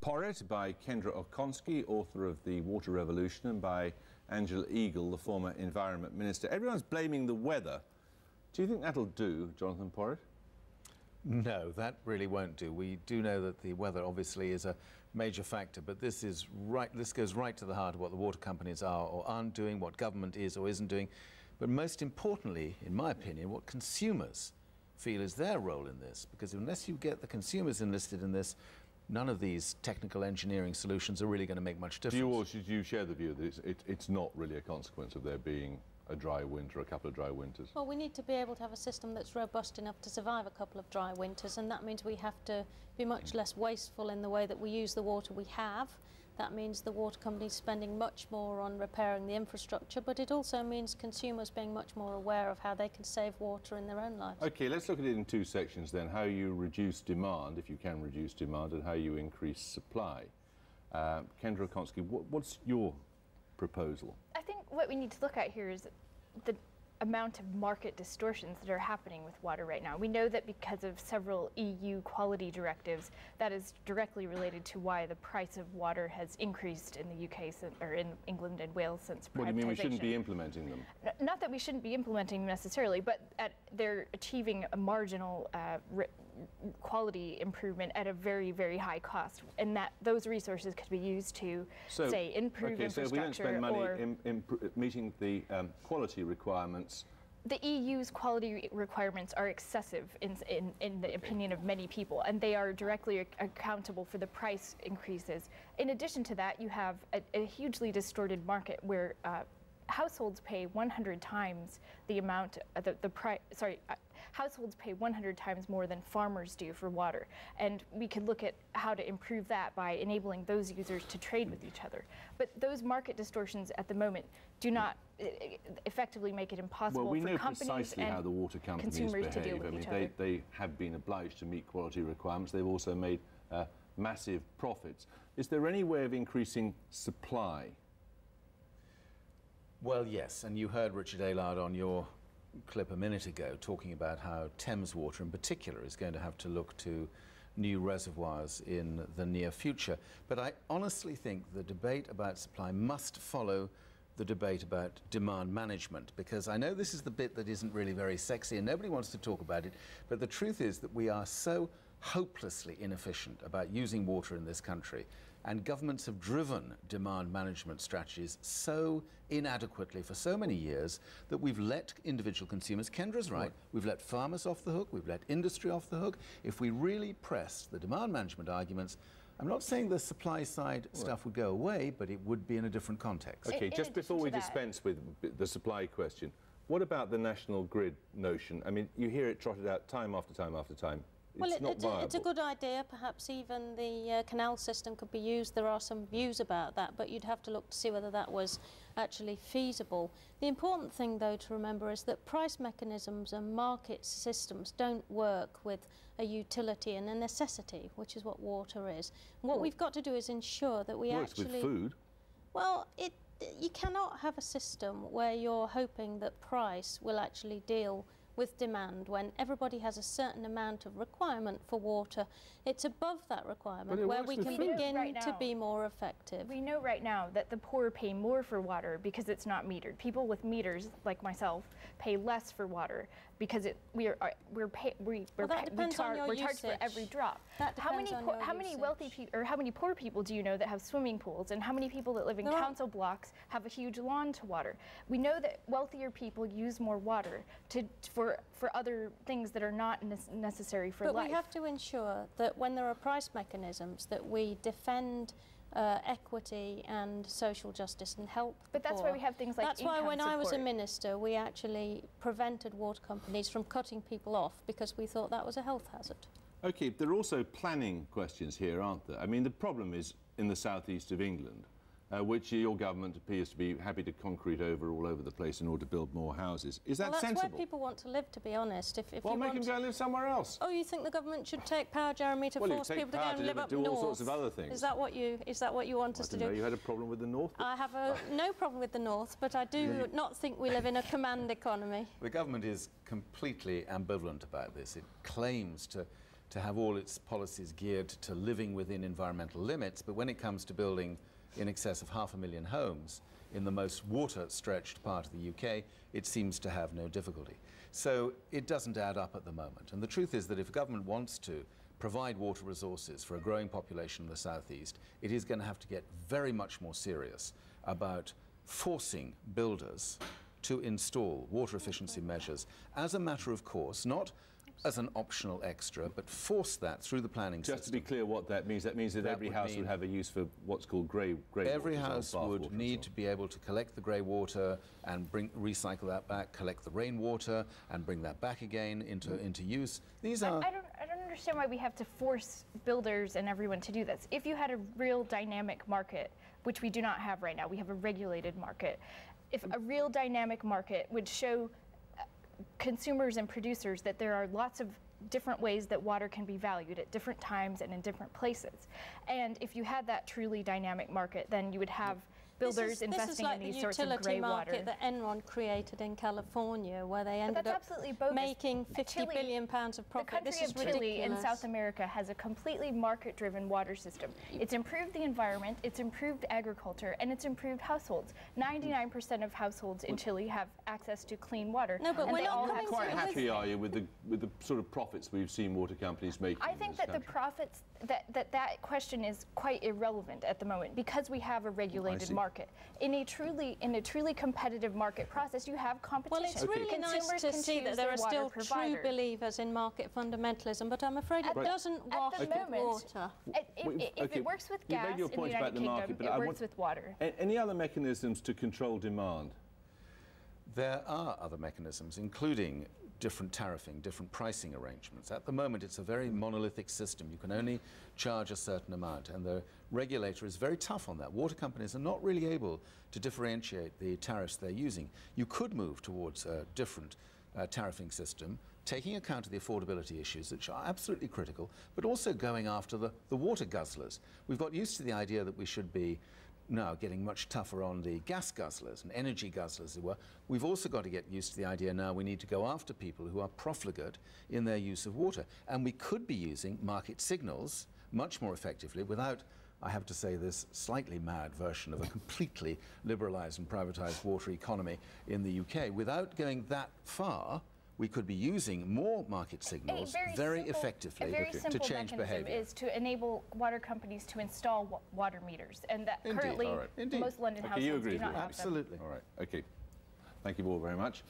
Porritt by Kendra Okonski, author of The Water Revolution, and by Angela Eagle, the former Environment Minister. Everyone's blaming the weather. Do you think that'll do, Jonathan Porritt? No, that really won't do. We do know that the weather obviously is a major factor, but this goes right to the heart of what the water companies are or aren't doing, what government is or isn't doing, but most importantly, in my opinion, what consumers feel is their role in this, because unless you get the consumers enlisted in this, none of these technical engineering solutions are really going to make much difference. Do you share the view that it's not really a consequence of there being a dry winter, a couple of dry winters? Well, we need to be able to have a system that's robust enough to survive a couple of dry winters, and that means we have to be much less wasteful in the way that we use the water we have. That means the water companies spending much more on repairing the infrastructure, but it also means consumers being much more aware of how they can save water in their own lives. OK, let's look at it in two sections then. How you reduce demand, if you can reduce demand, and how you increase supply. Kendra Okonski, what's your proposal? I think what we need to look at here is the amount of market distortions that are happening with water right now. We know that because of several EU quality directives, that is directly related to why the price of water has increased in the UK, or in England and Wales since privatisation. What do you mean we shouldn't be implementing them? Not that we shouldn't be implementing them necessarily, but they're achieving a marginal quality improvement at a very, very high cost, and that those resources could be used to, say, improve infrastructure. So if we don't spend money in meeting the quality requirements. The EU's quality requirements are excessive in the opinion of many people, and they are directly accountable for the price increases. In addition to that, you have a hugely distorted market where households pay 100 times the amount, households pay 100 times more than farmers do for water. And we could look at how to improve that by enabling those users to trade with each other. But those market distortions at the moment do not effectively make it impossible for companies and how the water companies consumers to deal behave. with each other. They have been obliged to meet quality requirements. They've also made massive profits. Is there any way of increasing supply? Well, yes, and you heard Richard Aylard on your clip a minute ago talking about how Thames Water in particular is going to have to look to new reservoirs in the near future. But I honestly think the debate about supply must follow the debate about demand management, because I know this is the bit that isn't really very sexy and nobody wants to talk about it, but the truth is that we are so hopelessly inefficient about using water in this country, and governments have driven demand management strategies so inadequately for so many years that we've let individual consumers, Kendra's right, we've let farmers off the hook, we've let industry off the hook. If we really pressed the demand management arguments, I'm not saying the supply side stuff would go away, but it would be in a different context. OK, just before we dispense with the supply question, what about the national grid notion? I mean, you hear it trotted out time after time after time. Well, it's a good idea. Perhaps even the canal system could be used. There are some views about that, but you'd have to look to see whether that was actually feasible. The important thing, though, to remember is that price mechanisms and market systems don't work with a utility and a necessity, which is what water is. What we've got to do is ensure that we actually... Works with food. Well, you cannot have a system where you're hoping that price will actually deal with demand when everybody has a certain amount of requirement for water. It's above that requirement where we can begin to be more effective. We know right now that the poor pay more for water because it's not metered. People with meters, like myself, pay less for water because we're charged for every drop. How many wealthy people or how many poor people do you know that have swimming pools, and how many people that live in council blocks have a huge lawn to water? We know that wealthier people use more water for other things that are not necessary for life. But we have to ensure that when there are price mechanisms that we defend equity and social justice and help the But that's poor. why we have things like That's why when support. I was a minister, we actually prevented water companies from cutting people off because we thought that was a health hazard. OK, there are also planning questions here, aren't there? I mean, the problem is in the southeast of England, which your government appears to be happy to concrete over all over the place in order to build more houses. Is that sensible? That's where people want to live, to be honest. If well, make them go and live somewhere else. Oh, you think the government should take power, Jeremy, to force people to go and live up north? Do all sorts of other things. Is that what you want us to do? You had a problem with the north? I have no problem with the north, but I do not think we live in a command economy. The government is completely ambivalent about this. It claims to to have all its policies geared to living within environmental limits, but when it comes to building in excess of 500,000 homes in the most water-stretched part of the UK, it seems to have no difficulty. So it doesn't add up at the moment. And the truth is that if a government wants to provide water resources for a growing population in the southeast, it is going to have to get very much more serious about forcing builders to install water efficiency measures as a matter of course, not as an optional extra, but force that through the planning system. Just to be clear what that means that every house would have a use for what's called grey water. Every house would need to be able to collect the grey water and recycle that back, collect the rainwater and bring that back again into use. These are... I don't understand why we have to force builders and everyone to do this. If you had a real dynamic market, which we do not have right now, we have a regulated market. If a real dynamic market would show consumers and producers that there are lots of different ways that water can be valued at different times and in different places. And if you had that truly dynamic market, then you would have builders investing in these sorts of grey water. This is like the utility market that Enron created in California, where they ended up making £50 billion of profit. The country of Chile in South America has a completely market-driven water system. It's improved the environment, it's improved agriculture, and it's improved households. 99% of households in Chile have access to clean water. No, but we're not quite happy, are you, with the sort of profits we've seen water companies making? I think that the profits, that question is quite irrelevant at the moment because we have a regulated market. In a truly competitive market process, you have competition. Well, it's really nice to see that there are still true believers in market fundamentalism, but I'm afraid it doesn't wash with water. If it works with gas in the United Kingdom, it works with water. Any other mechanisms to control demand? There are other mechanisms, including different tariffing, different pricing arrangements. At the moment, it's a very monolithic system. You can only charge a certain amount, and the regulator is very tough on that. Water companies are not really able to differentiate the tariffs they're using. You could move towards a different tariffing system, taking account of the affordability issues, which are absolutely critical, but also going after the water guzzlers. We've got used to the idea that we should be now getting much tougher on the gas guzzlers and energy guzzlers, as it were. We've also got to get used to the idea now we need to go after people who are profligate in their use of water. And we could be using market signals much more effectively without, I have to say, this slightly mad version of a completely liberalised and privatised water economy in the UK. Without going that far, we could be using more market signals very effectively to change behaviour. Is to enable water companies to install water meters, and that currently most London households do not have them. Absolutely. All right. Okay. Thank you all very much.